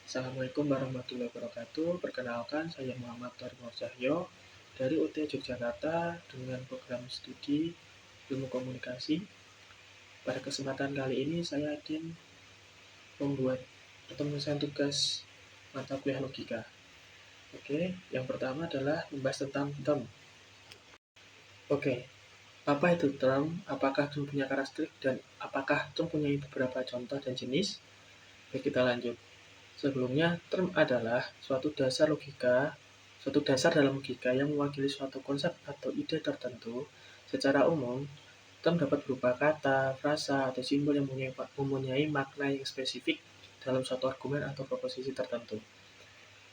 Assalamualaikum warahmatullahi wabarakatuh. Perkenalkan, saya Muhammad Tarmor Cahyo dari UT Yogyakarta dengan program studi Ilmu Komunikasi. Pada kesempatan kali ini saya akan membuat atau menyelesaikan tugas mata kuliah logika. Oke, yang pertama adalah membahas tentang term. Oke, apa itu term? Apakah term punya karakteristik dan apakah term punya beberapa contoh dan jenis? Oke, kita lanjut. Sebelumnya, term adalah suatu dasar dalam logika yang mewakili suatu konsep atau ide tertentu. Secara umum, term dapat berupa kata, frasa, atau simbol yang mempunyai makna yang spesifik dalam suatu argumen atau proposisi tertentu.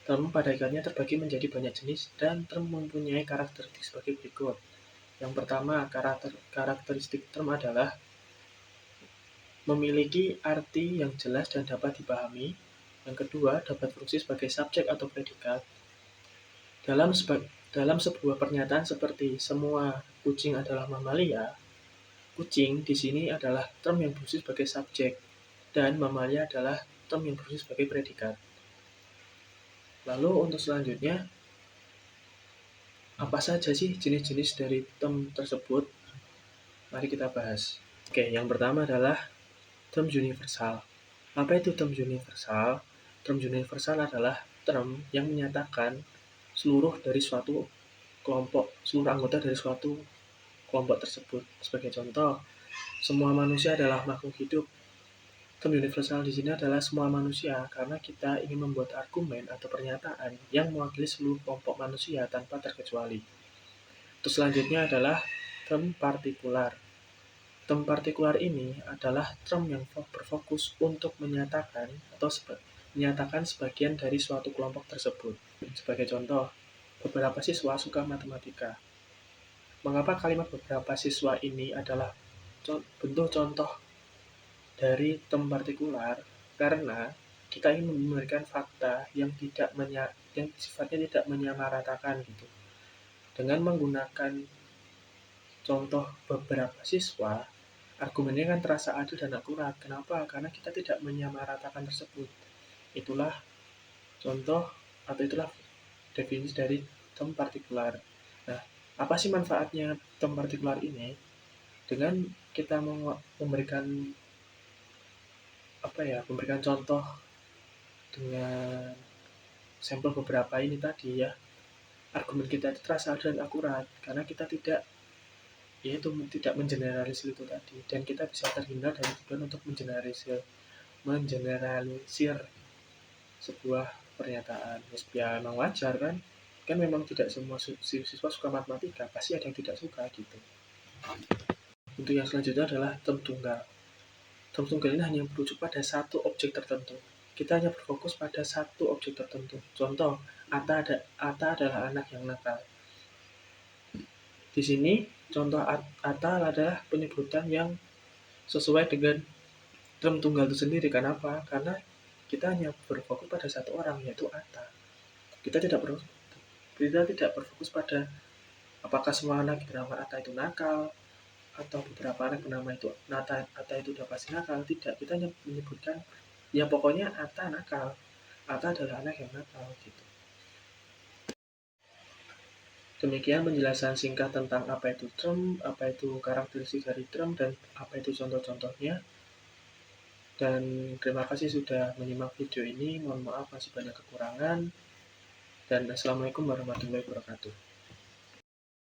Term pada ikatnya terbagi menjadi banyak jenis dan term mempunyai karakteristik sebagai berikut. Yang pertama, karakteristik term adalah memiliki arti yang jelas dan dapat dipahami. Yang kedua, dapat berfungsi sebagai subjek atau predikat. Dalam sebuah pernyataan seperti semua kucing adalah mamalia, kucing di sini adalah term yang berfungsi sebagai subjek dan mamalia adalah term yang berfungsi sebagai predikat. Lalu untuk selanjutnya, apa saja sih jenis-jenis dari term tersebut? Mari kita bahas. Oke, yang pertama adalah term universal. Apa itu term universal? Term universal adalah term yang menyatakan seluruh anggota dari suatu kelompok tersebut. Sebagai contoh, semua manusia adalah makhluk hidup. Term universal di sini adalah semua manusia, karena kita ingin membuat argumen atau pernyataan yang mewakili seluruh kelompok manusia tanpa terkecuali. Terus selanjutnya adalah term partikular. Term partikular ini adalah term yang berfokus untuk menyatakan sebagian dari suatu kelompok tersebut. Sebagai contoh, beberapa siswa suka matematika. Mengapa kalimat beberapa siswa ini adalah bentuk contoh dari term partikular? Karena kita ingin memberikan fakta yang sifatnya tidak menyamaratakan gitu. Dengan menggunakan contoh beberapa siswa, argumennya kan terasa adil dan akurat. Kenapa? Karena kita tidak menyamaratakan tersebut. Itulah contoh atau itulah definisi dari term partikular. Nah, apa sih manfaatnya term partikular ini? Dengan kita memberikan contoh dengan sampel beberapa ini tadi ya, argumen kita itu terasa adil dan akurat karena kita tidak mengeneralisir itu tadi, dan kita bisa terhindar dari tujuan untuk mengeneralisir sebuah pernyataan. Ya memang wajar kan memang tidak semua siswa suka matematika, pasti ada yang tidak suka gitu. Untuk yang selanjutnya adalah term tunggal. Term tunggal ini hanya merujuk pada satu objek tertentu. Kita hanya berfokus pada satu objek tertentu. Contoh, Ata adalah anak yang nakal. Di sini contoh Ata adalah penyebutan yang sesuai dengan term tunggal itu sendiri. Kenapa? Karena kita hanya berfokus pada satu orang, yaitu Ata. Kita tidak berfokus pada apakah semua anak bernama Ata itu nakal, atau beberapa anak bernama itu Ata itu udah pasti nakal. Tidak, kita hanya menyebutkan ya pokoknya Ata nakal. Ata adalah anak yang nakal gitu. Demikian penjelasan singkat tentang apa itu term, apa itu karakteristik dari term, dan apa itu contoh-contohnya. Dan terima kasih sudah menyimak video ini. Mohon maaf masih banyak kekurangan. Dan Assalamualaikum warahmatullahi wabarakatuh.